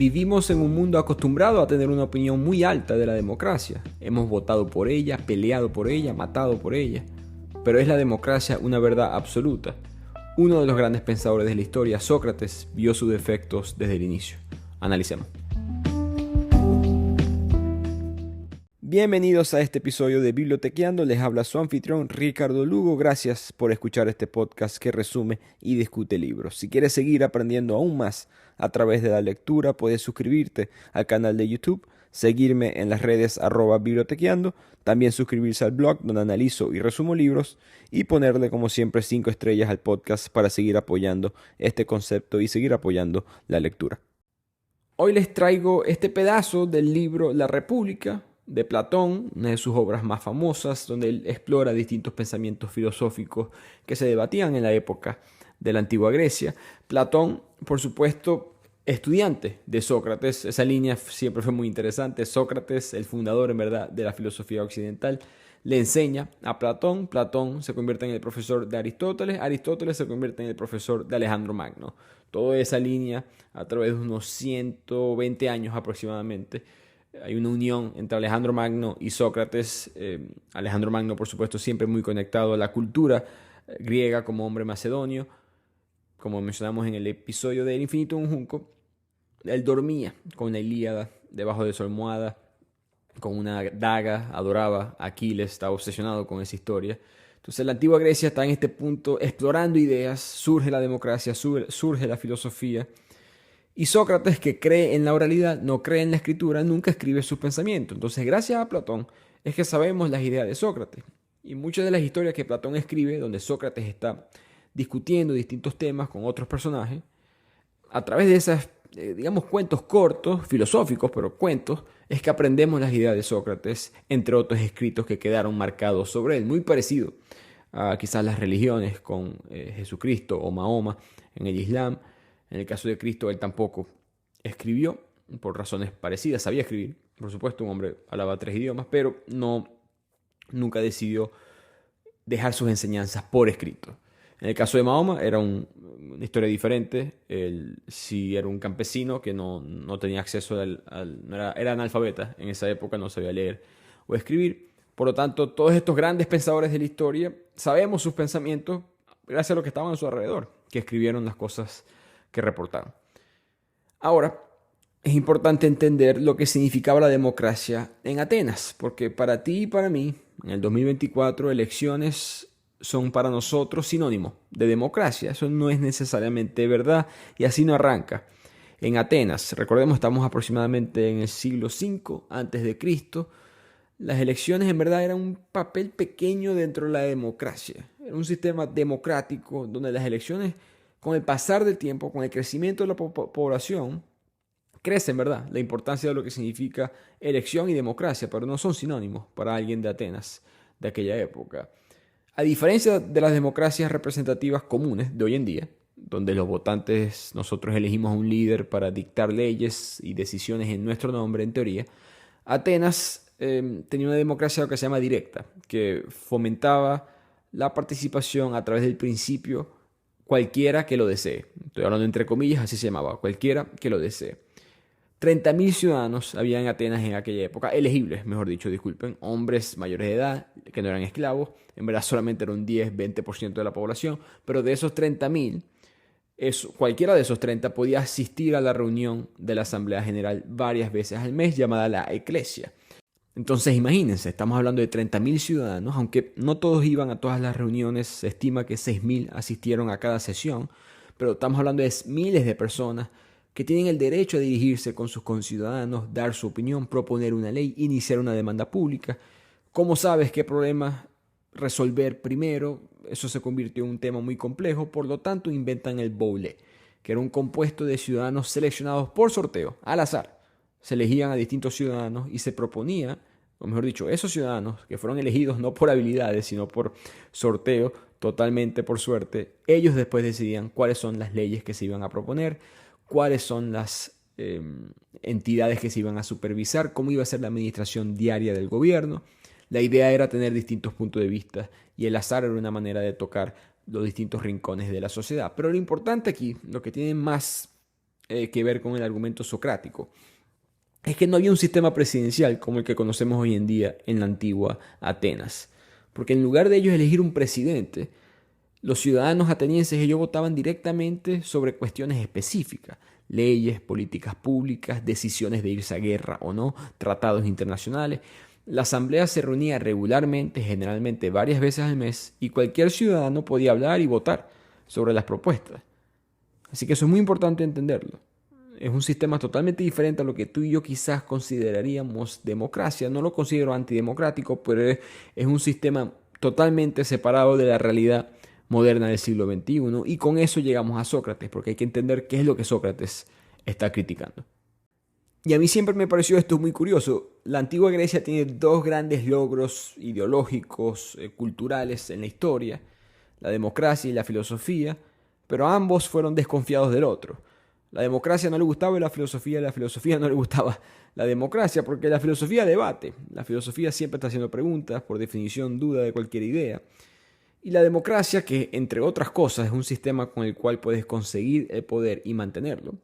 Vivimos en un mundo acostumbrado a tener una opinión muy alta de la democracia. Hemos votado por ella, peleado por ella, matado por ella. Pero ¿es la democracia una verdad absoluta? Uno de los grandes pensadores de la historia, Sócrates, vio sus defectos desde el inicio. Analicemos. Bienvenidos a este episodio de Bibliotequeando. Les habla su anfitrión Ricardo Lugo. Gracias por escuchar este podcast que resume y discute libros. Si quieres seguir aprendiendo aún más a través de la lectura, puedes suscribirte al canal de YouTube, seguirme en las redes @bibliotequeando, también suscribirse al blog donde analizo y resumo libros y ponerle como siempre 5 estrellas al podcast para seguir apoyando este concepto y seguir apoyando la lectura. Hoy les traigo este pedazo del libro La República de Platón, una de sus obras más famosas, donde él explora distintos pensamientos filosóficos que se debatían en la época de la antigua Grecia. Platón, por supuesto, estudiante de Sócrates, esa línea siempre fue muy interesante. Sócrates, el fundador en verdad de la filosofía occidental, le enseña a Platón. Platón se convierte en el profesor de Aristóteles. Aristóteles se convierte en el profesor de Alejandro Magno. Toda esa línea, a través de unos 120 años aproximadamente, hay una unión entre Alejandro Magno y Sócrates. Alejandro Magno, por supuesto, siempre muy conectado a la cultura griega como hombre macedonio. Como mencionamos en el episodio de El infinito de un junco, él dormía con la Ilíada debajo de su almohada, con una daga, adoraba a Aquiles, estaba obsesionado con esa historia. Entonces la antigua Grecia está en este punto explorando ideas, surge la democracia, surge la filosofía. Y Sócrates, que cree en la oralidad, no cree en la escritura, nunca escribe sus pensamientos. Entonces, gracias a Platón, es que sabemos las ideas de Sócrates. Y muchas de las historias que Platón escribe, donde Sócrates está discutiendo distintos temas con otros personajes, a través de esas, digamos, cuentos cortos, filosóficos, pero cuentos, es que aprendemos las ideas de Sócrates, entre otros escritos que quedaron marcados sobre él. Muy parecido a quizás las religiones con Jesucristo o Mahoma en el Islam. En el caso de Cristo, él tampoco escribió, por razones parecidas. Sabía escribir, por supuesto, un hombre hablaba 3 idiomas, pero nunca decidió dejar sus enseñanzas por escrito. En el caso de Mahoma era una historia diferente. Él sí era un campesino que no tenía acceso era analfabeta en esa época, no sabía leer o escribir. Por lo tanto, todos estos grandes pensadores de la historia, sabemos sus pensamientos gracias a lo que estaban a su alrededor, que escribieron las cosas que reportaron. Ahora, es importante entender lo que significaba la democracia en Atenas, porque para ti y para mí, en el 2024, elecciones son para nosotros sinónimo de democracia. Eso no es necesariamente verdad y así no arranca. En Atenas, recordemos, estamos aproximadamente en el siglo V a.C., las elecciones en verdad eran un papel pequeño dentro de la democracia. Era un sistema democrático donde las elecciones, con el pasar del tiempo, con el crecimiento de la población, crecen, ¿verdad? La importancia de lo que significa elección y democracia, pero no son sinónimos para alguien de Atenas de aquella época. A diferencia de las democracias representativas comunes de hoy en día, donde los votantes, nosotros elegimos a un líder para dictar leyes y decisiones en nuestro nombre, en teoría, Atenas tenía una democracia que se llama directa, que fomentaba la participación a través del principio cualquiera que lo desee. Estoy hablando entre comillas, así se llamaba, cualquiera que lo desee. 30.000 ciudadanos había en Atenas en aquella época, elegibles, mejor dicho, disculpen, hombres mayores de edad, que no eran esclavos, en verdad solamente era un 10-20% de la población, pero de esos 30.000, cualquiera de esos 30 podía asistir a la reunión de la Asamblea General varias veces al mes, llamada la Eclesia. Entonces imagínense, estamos hablando de 30.000 ciudadanos, aunque no todos iban a todas las reuniones, se estima que 6.000 asistieron a cada sesión, pero estamos hablando de miles de personas que tienen el derecho a dirigirse con sus conciudadanos, dar su opinión, proponer una ley, iniciar una demanda pública. ¿Cómo sabes qué problema resolver primero? Eso se convirtió en un tema muy complejo, por lo tanto inventan el boule, que era un compuesto de ciudadanos seleccionados por sorteo, al azar. Se elegían a distintos ciudadanos y se proponía, o mejor dicho, esos ciudadanos que fueron elegidos no por habilidades, sino por sorteo, totalmente por suerte, ellos después decidían cuáles son las leyes que se iban a proponer, cuáles son las entidades que se iban a supervisar, cómo iba a ser la administración diaria del gobierno. La idea era tener distintos puntos de vista y el azar era una manera de tocar los distintos rincones de la sociedad. Pero lo importante aquí, lo que tiene más que ver con el argumento socrático. Es que no había un sistema presidencial como el que conocemos hoy en día en la antigua Atenas. Porque en lugar de ellos elegir un presidente, los ciudadanos atenienses ellos votaban directamente sobre cuestiones específicas, leyes, políticas públicas, decisiones de irse a guerra o no, tratados internacionales. La asamblea se reunía regularmente, generalmente varias veces al mes, y cualquier ciudadano podía hablar y votar sobre las propuestas. Así que eso es muy importante entenderlo. Es un sistema totalmente diferente a lo que tú y yo quizás consideraríamos democracia. No lo considero antidemocrático, pero es un sistema totalmente separado de la realidad moderna del siglo XXI. Y con eso llegamos a Sócrates, porque hay que entender qué es lo que Sócrates está criticando. Y a mí siempre me pareció esto muy curioso. La antigua Grecia tiene dos grandes logros ideológicos, culturales en la historia, la democracia y la filosofía, pero ambos fueron desconfiados del otro. La democracia no le gustaba y la filosofía no le gustaba la democracia, porque la filosofía debate. La filosofía siempre está haciendo preguntas, por definición duda de cualquier idea. Y la democracia, que entre otras cosas es un sistema con el cual puedes conseguir el poder y mantenerlo.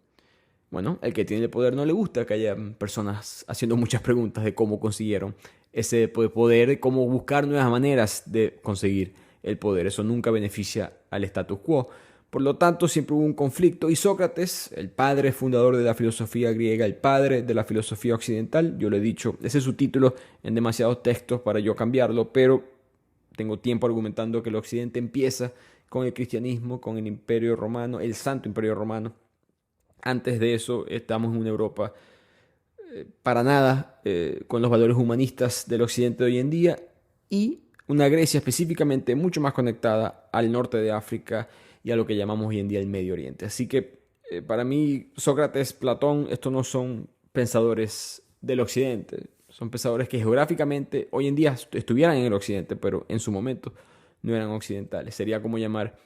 Bueno, el que tiene el poder no le gusta que haya personas haciendo muchas preguntas de cómo consiguieron ese poder, cómo buscar nuevas maneras de conseguir el poder. Eso nunca beneficia al status quo. Por lo tanto, siempre hubo un conflicto y Sócrates, el padre fundador de la filosofía griega, el padre de la filosofía occidental, yo lo he dicho, ese es su título en demasiados textos para yo cambiarlo, pero tengo tiempo argumentando que el occidente empieza con el cristianismo, con el imperio romano, el santo imperio romano. Antes de eso estamos en una Europa para nada con los valores humanistas del occidente de hoy en día y una Grecia específicamente mucho más conectada al norte de África y a lo que llamamos hoy en día el Medio Oriente. Así que para mí Sócrates, Platón, estos no son pensadores del occidente, son pensadores que geográficamente hoy en día estuvieran en el occidente, pero en su momento no eran occidentales. Sería como llamar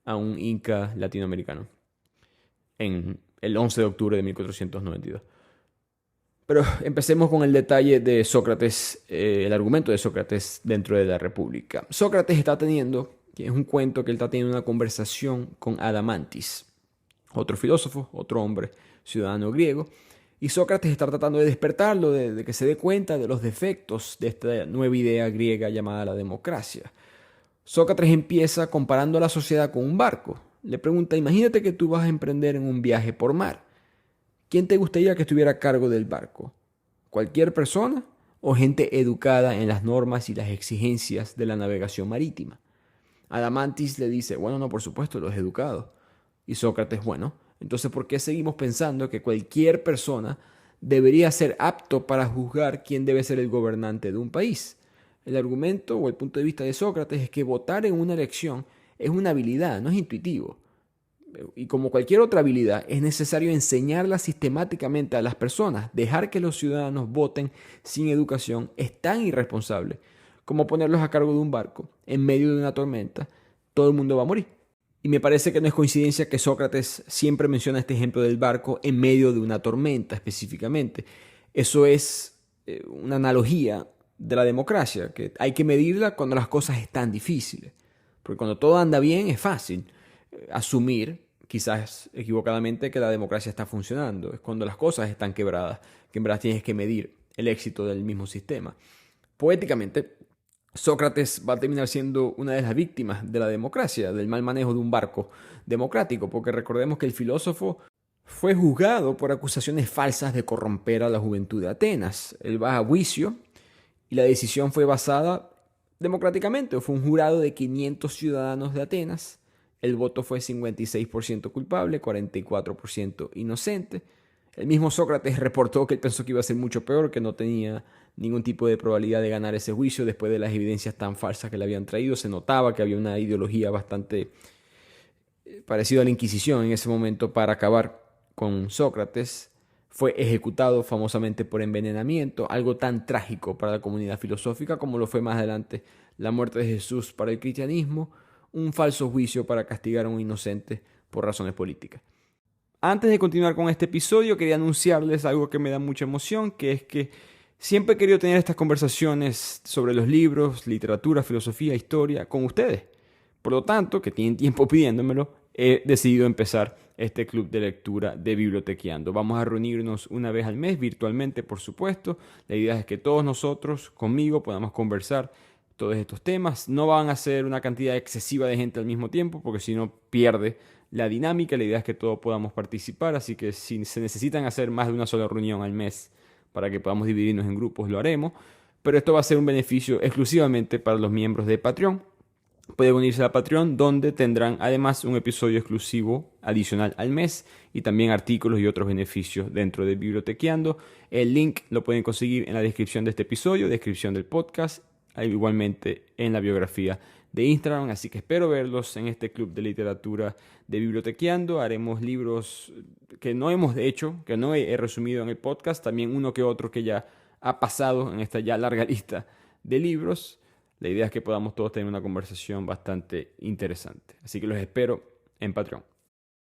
a un inca latinoamericano en el 11 de octubre de 1492. Pero empecemos con el detalle de Sócrates, el argumento de Sócrates dentro de la República. Sócrates está teniendo, que es un cuento que él está teniendo una conversación con Adamantis, otro filósofo, otro hombre, ciudadano griego, y Sócrates está tratando de despertarlo, de que se dé cuenta de los defectos de esta nueva idea griega llamada la democracia. Sócrates empieza comparando a la sociedad con un barco. Le pregunta, imagínate que tú vas a emprender en un viaje por mar. ¿Quién te gustaría que estuviera a cargo del barco? ¿Cualquier persona o gente educada en las normas y las exigencias de la navegación marítima? Adamantis le dice, bueno, no, por supuesto, los educados. Y Sócrates, bueno, entonces ¿por qué seguimos pensando que cualquier persona debería ser apto para juzgar quién debe ser el gobernante de un país? El argumento o el punto de vista de Sócrates es que votar en una elección es una habilidad, no es intuitivo. Y como cualquier otra habilidad, es necesario enseñarla sistemáticamente a las personas. Dejar que los ciudadanos voten sin educación es tan irresponsable como ponerlos a cargo de un barco en medio de una tormenta. Todo el mundo va a morir. Y me parece que no es coincidencia que Sócrates siempre menciona este ejemplo del barco en medio de una tormenta específicamente. Eso es una analogía de la democracia, que hay que medirla cuando las cosas están difíciles. Porque cuando todo anda bien es fácil asumir, quizás equivocadamente, que la democracia está funcionando. Es cuando las cosas están quebradas, que en verdad tienes que medir el éxito del mismo sistema. Poéticamente, Sócrates va a terminar siendo una de las víctimas de la democracia, del mal manejo de un barco democrático, porque recordemos que el filósofo fue juzgado por acusaciones falsas de corromper a la juventud de Atenas. Él va a juicio y la decisión fue basada democráticamente. Fue un jurado de 500 ciudadanos de Atenas. El voto fue 56% culpable, 44% inocente. El mismo Sócrates reportó que él pensó que iba a ser mucho peor, que no tenía ningún tipo de probabilidad de ganar ese juicio después de las evidencias tan falsas que le habían traído. Se notaba que había una ideología bastante parecida a la Inquisición en ese momento para acabar con Sócrates. Fue ejecutado famosamente por envenenamiento, algo tan trágico para la comunidad filosófica como lo fue más adelante la muerte de Jesús para el cristianismo, un falso juicio para castigar a un inocente por razones políticas. Antes de continuar con este episodio, quería anunciarles algo que me da mucha emoción, que es que siempre he querido tener estas conversaciones sobre los libros, literatura, filosofía, historia con ustedes. Por lo tanto, que tienen tiempo pidiéndomelo, he decidido empezar este club de lectura de Bibliotequeando. Vamos a reunirnos una vez al mes, virtualmente, por supuesto. La idea es que todos nosotros, conmigo, podamos conversar todos estos temas. No van a ser una cantidad excesiva de gente al mismo tiempo, porque si no pierde la dinámica. La idea es que todos podamos participar, así que si se necesitan hacer más de una sola reunión al mes para que podamos dividirnos en grupos, lo haremos. Pero esto va a ser un beneficio exclusivamente para los miembros de Patreon. Pueden unirse a Patreon, donde tendrán además un episodio exclusivo adicional al mes y también artículos y otros beneficios dentro de Bibliotequeando. El link lo pueden conseguir en la descripción de este episodio, descripción del podcast, igualmente en la biografía de Instagram. Así que espero verlos en este club de literatura de Bibliotequeando. Haremos libros que no hemos hecho, que no he resumido en el podcast, también uno que otro que ya ha pasado en esta ya larga lista de libros. La idea es que podamos todos tener una conversación bastante interesante. Así que los espero en Patreon.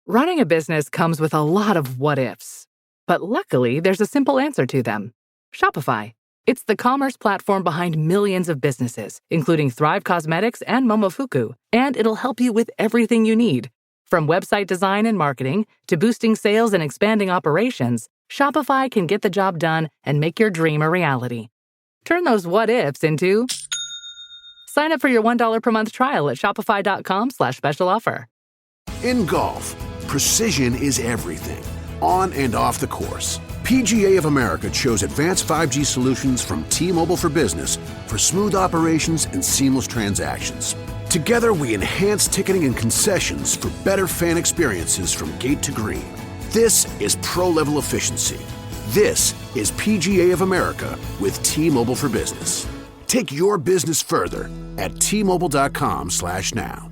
Running a business comes with a lot of what ifs. But luckily, there's a simple answer to them. Shopify. It's the commerce platform behind millions of businesses, including Thrive Cosmetics and Momofuku. And it'll help you with everything you need. From website design and marketing to boosting sales and expanding operations, Shopify can get the job done and make your dream a reality. Turn those what ifs into... Sign up for your $1 per month trial at shopify.com/special offer. In golf, precision is everything, on and off the course. PGA of America chose advanced 5G solutions from T-Mobile for Business for smooth operations and seamless transactions. Together, we enhance ticketing and concessions for better fan experiences from gate to green. This is pro-level efficiency. This is PGA of America with T-Mobile for Business. Take your business further at T-Mobile.com/now.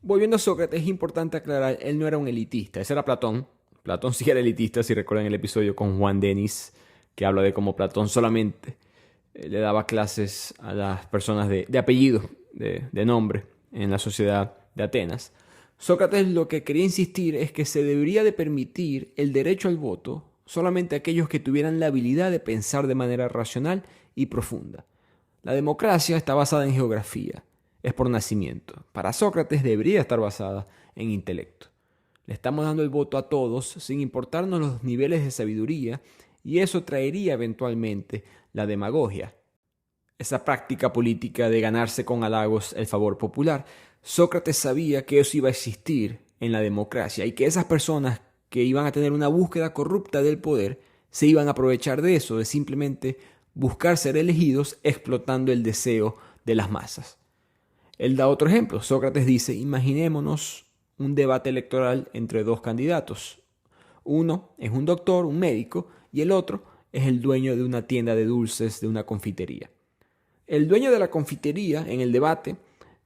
Volviendo a Sócrates, es importante aclarar, él no era un elitista, ese era Platón. Platón sí era elitista, si recuerdan el episodio con Juan Denis, que habla de cómo Platón solamente le daba clases a las personas de apellido, de nombre, en la sociedad de Atenas. Sócrates lo que quería insistir es que se debería de permitir el derecho al voto solamente a aquellos que tuvieran la habilidad de pensar de manera racional y profunda. La democracia está basada en geografía, es por nacimiento. Para Sócrates debería estar basada en intelecto. Le estamos dando el voto a todos sin importarnos los niveles de sabiduría y eso traería eventualmente la demagogia. Esa práctica política de ganarse con halagos el favor popular. Sócrates sabía que eso iba a existir en la democracia y que esas personas que iban a tener una búsqueda corrupta del poder se iban a aprovechar de eso, de simplemente buscar ser elegidos explotando el deseo de las masas. Él da otro ejemplo. Sócrates dice, imaginémonos un debate electoral entre dos candidatos. Uno es un doctor, un médico, y el otro es el dueño de una tienda de dulces, de una confitería. El dueño de la confitería, en el debate,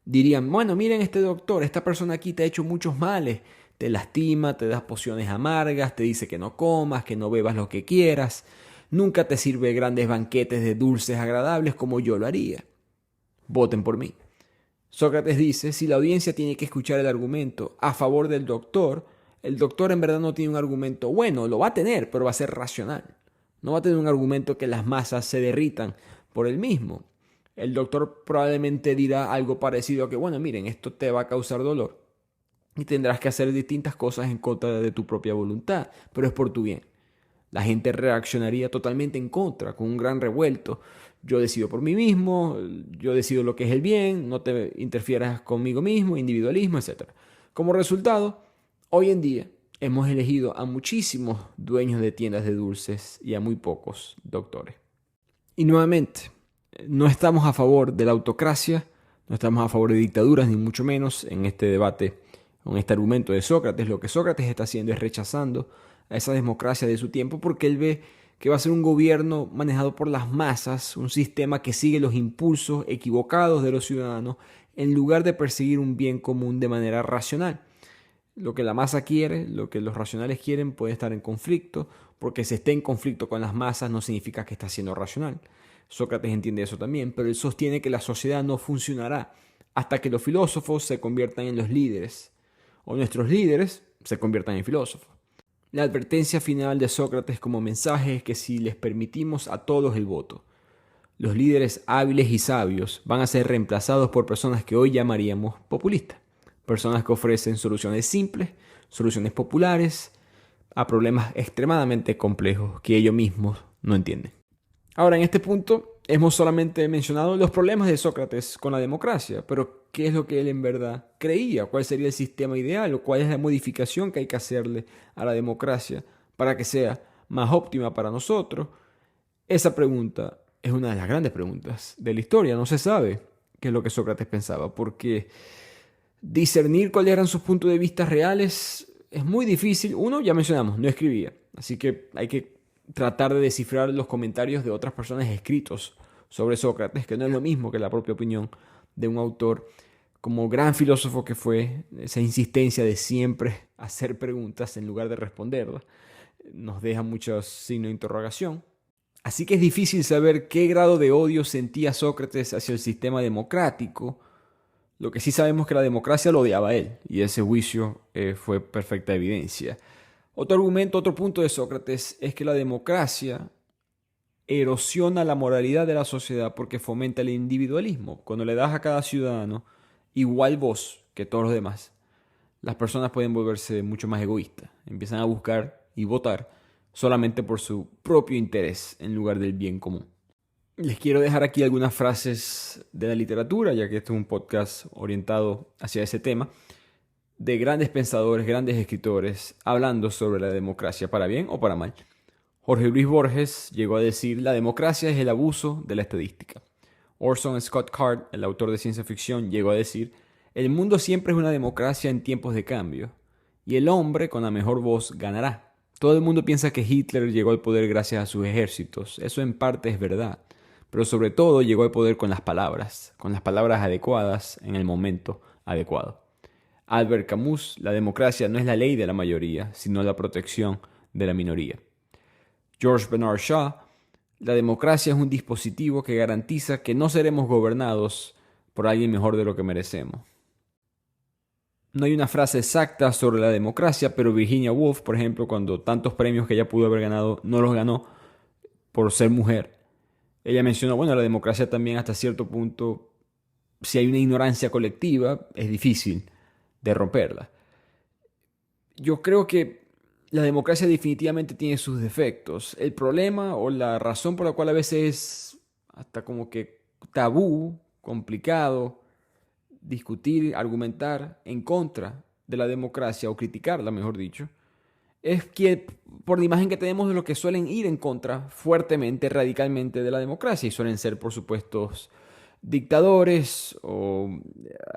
dirían, bueno, miren este doctor, esta persona aquí te ha hecho muchos males, te lastima, te das pociones amargas, te dice que no comas, que no bebas lo que quieras, nunca te sirve grandes banquetes de dulces agradables como yo lo haría. Voten por mí. Sócrates dice, si la audiencia tiene que escuchar el argumento a favor del doctor, el doctor en verdad no tiene un argumento bueno, lo va a tener, pero va a ser racional. No va a tener un argumento que las masas se derritan por él mismo. El doctor probablemente dirá algo parecido a que, bueno, miren, esto te va a causar dolor y tendrás que hacer distintas cosas en contra de tu propia voluntad, pero es por tu bien. La gente reaccionaría totalmente en contra, con un gran revuelto. Yo decido por mí mismo, yo decido lo que es el bien, no te interfieras conmigo mismo, individualismo, etc. Como resultado, hoy en día hemos elegido a muchísimos dueños de tiendas de dulces y a muy pocos doctores. Y nuevamente, no estamos a favor de la autocracia, no estamos a favor de dictaduras, ni mucho menos en este debate, con este argumento de Sócrates. Lo que Sócrates está haciendo es rechazando a esa democracia de su tiempo porque él ve que va a ser un gobierno manejado por las masas, un sistema que sigue los impulsos equivocados de los ciudadanos en lugar de perseguir un bien común de manera racional. Lo que la masa quiere, lo que los racionales quieren puede estar en conflicto, porque si esté en conflicto con las masas no significa que está siendo racional. Sócrates entiende eso también, pero él sostiene que la sociedad no funcionará hasta que los filósofos se conviertan en los líderes, o nuestros líderes se conviertan en filósofos. La advertencia final de Sócrates como mensaje es que si les permitimos a todos el voto, los líderes hábiles y sabios van a ser reemplazados por personas que hoy llamaríamos populistas. Personas que ofrecen soluciones simples, soluciones populares a problemas extremadamente complejos que ellos mismos no entienden. Ahora, en este punto hemos solamente mencionado los problemas de Sócrates con la democracia, pero ¿qué es lo que él en verdad creía? ¿Cuál sería el sistema ideal o cuál es la modificación que hay que hacerle a la democracia para que sea más óptima para nosotros? Esa pregunta es una de las grandes preguntas de la historia. No se sabe qué es lo que Sócrates pensaba, porque discernir cuáles eran sus puntos de vista reales es muy difícil. Uno, ya mencionamos, no escribía, así que hay que tratar de descifrar los comentarios de otras personas escritos sobre Sócrates, que no es lo mismo que la propia opinión de un autor. Como gran filósofo que fue, esa insistencia de siempre hacer preguntas en lugar de responderlas nos deja muchos signos de interrogación. Así que es difícil saber qué grado de odio sentía Sócrates hacia el sistema democrático. Lo que sí sabemos es que la democracia lo odiaba a él, y ese juicio fue perfecta evidencia. Otro argumento, otro punto de Sócrates es que la democracia erosiona la moralidad de la sociedad porque fomenta el individualismo. Cuando le das a cada ciudadano igual voz que todos los demás, las personas pueden volverse mucho más egoístas. Empiezan a buscar y votar solamente por su propio interés en lugar del bien común. Les quiero dejar aquí algunas frases de la literatura, ya que este es un podcast orientado hacia ese tema, de grandes pensadores, grandes escritores, hablando sobre la democracia, para bien o para mal. Jorge Luis Borges llegó a decir: la democracia es el abuso de la estadística. Orson Scott Card, el autor de ciencia ficción, llegó a decir: el mundo siempre es una democracia en tiempos de cambio, y el hombre con la mejor voz ganará. Todo el mundo piensa que Hitler llegó al poder gracias a sus ejércitos. Eso en parte es verdad, pero sobre todo llegó al poder con las palabras adecuadas en el momento adecuado. Albert Camus: la democracia no es la ley de la mayoría, sino la protección de la minoría. George Bernard Shaw: la democracia es un dispositivo que garantiza que no seremos gobernados por alguien mejor de lo que merecemos. No hay una frase exacta sobre la democracia, pero Virginia Woolf, por ejemplo, cuando tantos premios que ella pudo haber ganado, no los ganó por ser mujer. Ella mencionó, bueno, la democracia también hasta cierto punto, si hay una ignorancia colectiva, es difícil de romperla. Yo creo que la democracia definitivamente tiene sus defectos. El problema o la razón por la cual a veces es hasta como que tabú, complicado, discutir, argumentar en contra de la democracia o criticarla, mejor dicho, es que por la imagen que tenemos de los que suelen ir en contra fuertemente, radicalmente de la democracia, y suelen ser, por supuesto, dictadores o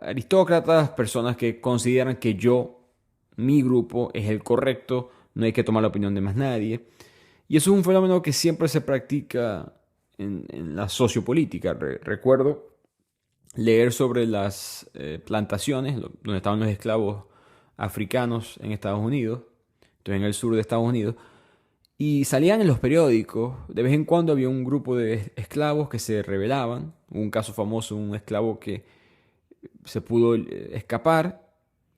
aristócratas, personas que consideran que mi grupo, es el correcto, no hay que tomar la opinión de más nadie. Y eso es un fenómeno que siempre se practica en la sociopolítica. Recuerdo leer sobre las plantaciones donde estaban los esclavos africanos en Estados Unidos, entonces en el sur de Estados Unidos, y salían en los periódicos. De vez en cuando había un grupo de esclavos que se rebelaban. Hubo un caso famoso, un esclavo que se pudo escapar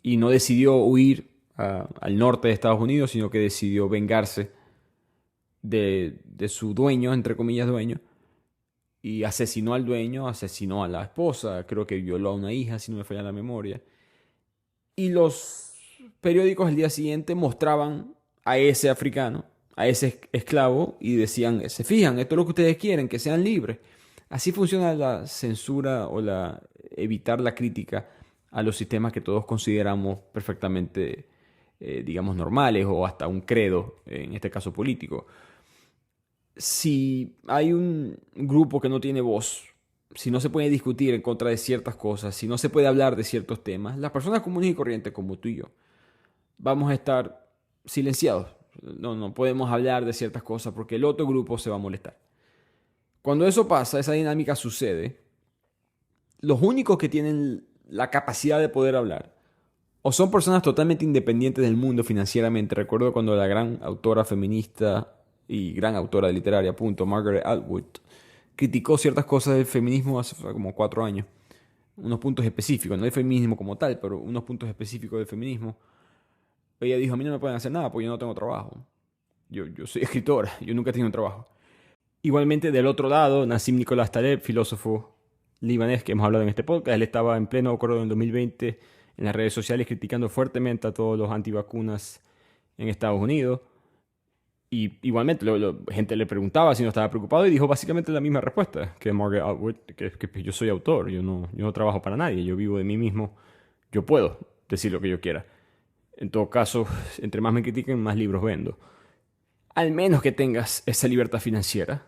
y no decidió huir al norte de Estados Unidos, sino que decidió vengarse de su dueño, entre comillas dueño, y asesinó al dueño, asesinó a la esposa, creo que violó a una hija, si no me falla la memoria. Y los periódicos al día siguiente mostraban a ese africano, a ese esclavo, y decían: se fijan, esto es lo que ustedes quieren, que sean libres. Así funciona la censura o evitar la crítica a los sistemas que todos consideramos perfectamente, digamos, normales, o hasta un credo, en este caso político. Si hay un grupo que no tiene voz, si no se puede discutir en contra de ciertas cosas, si no se puede hablar de ciertos temas, las personas comunes y corrientes como tú y yo vamos a estar silenciados. No podemos hablar de ciertas cosas porque el otro grupo se va a molestar. Cuando eso pasa, esa dinámica sucede, los únicos que tienen la capacidad de poder hablar o son personas totalmente independientes del mundo financieramente. Recuerdo cuando la gran autora feminista y gran autora literaria, Margaret Atwood, criticó ciertas cosas del feminismo hace como 4 años. Unos puntos específicos, no del feminismo como tal, pero unos puntos específicos del feminismo. Ella dijo: a mí no me pueden hacer nada porque yo no tengo trabajo. Yo soy escritora, yo nunca he tenido un trabajo. Igualmente, del otro lado, Nassim Nicolás Taleb, filósofo libanés que hemos hablado en este podcast, él estaba en pleno acuerdo en 2020 en las redes sociales criticando fuertemente a todos los antivacunas en Estados Unidos. Y igualmente, gente le preguntaba si no estaba preocupado y dijo básicamente la misma respuesta que Margaret Atwood, que yo soy autor, yo no trabajo para nadie, yo vivo de mí mismo, yo puedo decir lo que yo quiera. En todo caso, entre más me critiquen, más libros vendo. Al menos que tengas esa libertad financiera,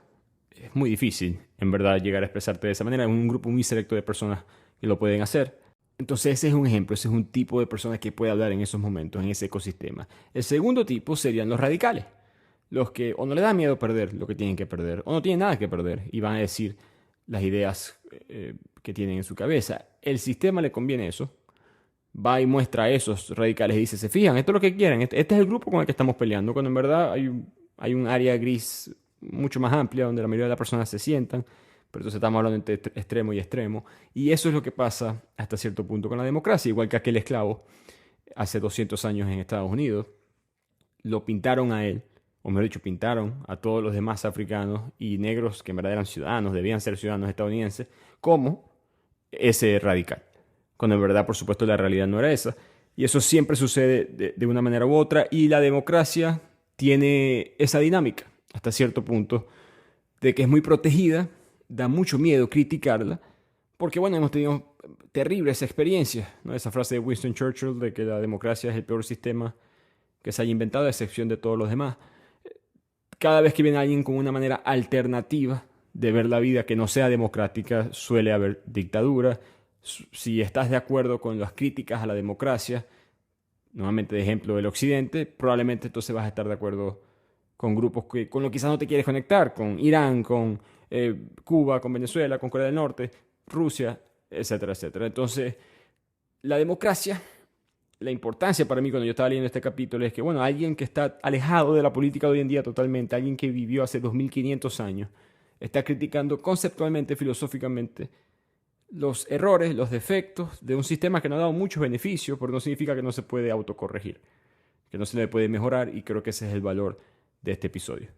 es muy difícil, en verdad, llegar a expresarte de esa manera. Es un grupo muy selecto de personas que lo pueden hacer. Entonces ese es un ejemplo, ese es un tipo de persona que puede hablar en esos momentos, en ese ecosistema. El segundo tipo serían los radicales. Los que o no les da miedo perder lo que tienen que perder, o no tienen nada que perder, y van a decir las ideas que tienen en su cabeza. El sistema le conviene eso. Va y muestra a esos radicales y dice, se fijan, esto es lo que quieren, este es el grupo con el que estamos peleando, cuando en verdad hay un área gris mucho más amplia donde la mayoría de las personas se sientan, pero entonces estamos hablando entre extremo y extremo. Y eso es lo que pasa hasta cierto punto con la democracia, igual que aquel esclavo hace 200 años en Estados Unidos. Lo pintaron a él, o mejor dicho, pintaron a todos los demás africanos y negros que en verdad eran ciudadanos, debían ser ciudadanos estadounidenses, como ese radical. Cuando en verdad, por supuesto, la realidad no era esa. Y eso siempre sucede de una manera u otra. Y la democracia tiene esa dinámica, hasta cierto punto, de que es muy protegida, da mucho miedo criticarla, porque, bueno, hemos tenido terribles experiencias, ¿no? Esa frase de Winston Churchill de que la democracia es el peor sistema que se haya inventado, a excepción de todos los demás. Cada vez que viene alguien con una manera alternativa de ver la vida que no sea democrática, suele haber dictadura. Si estás de acuerdo con las críticas a la democracia, nuevamente de ejemplo del occidente, probablemente entonces vas a estar de acuerdo con grupos con los que quizás no te quieres conectar, con Irán, con Cuba, con Venezuela, con Corea del Norte, Rusia, etcétera, etcétera. Entonces, la democracia, la importancia para mí cuando yo estaba leyendo este capítulo es que, bueno, alguien que está alejado de la política de hoy en día totalmente, alguien que vivió hace 2500 años, está criticando conceptualmente, filosóficamente, los errores, los defectos de un sistema que nos ha dado muchos beneficios, pero no significa que no se puede autocorregir, que no se le puede mejorar, y creo que ese es el valor de este episodio.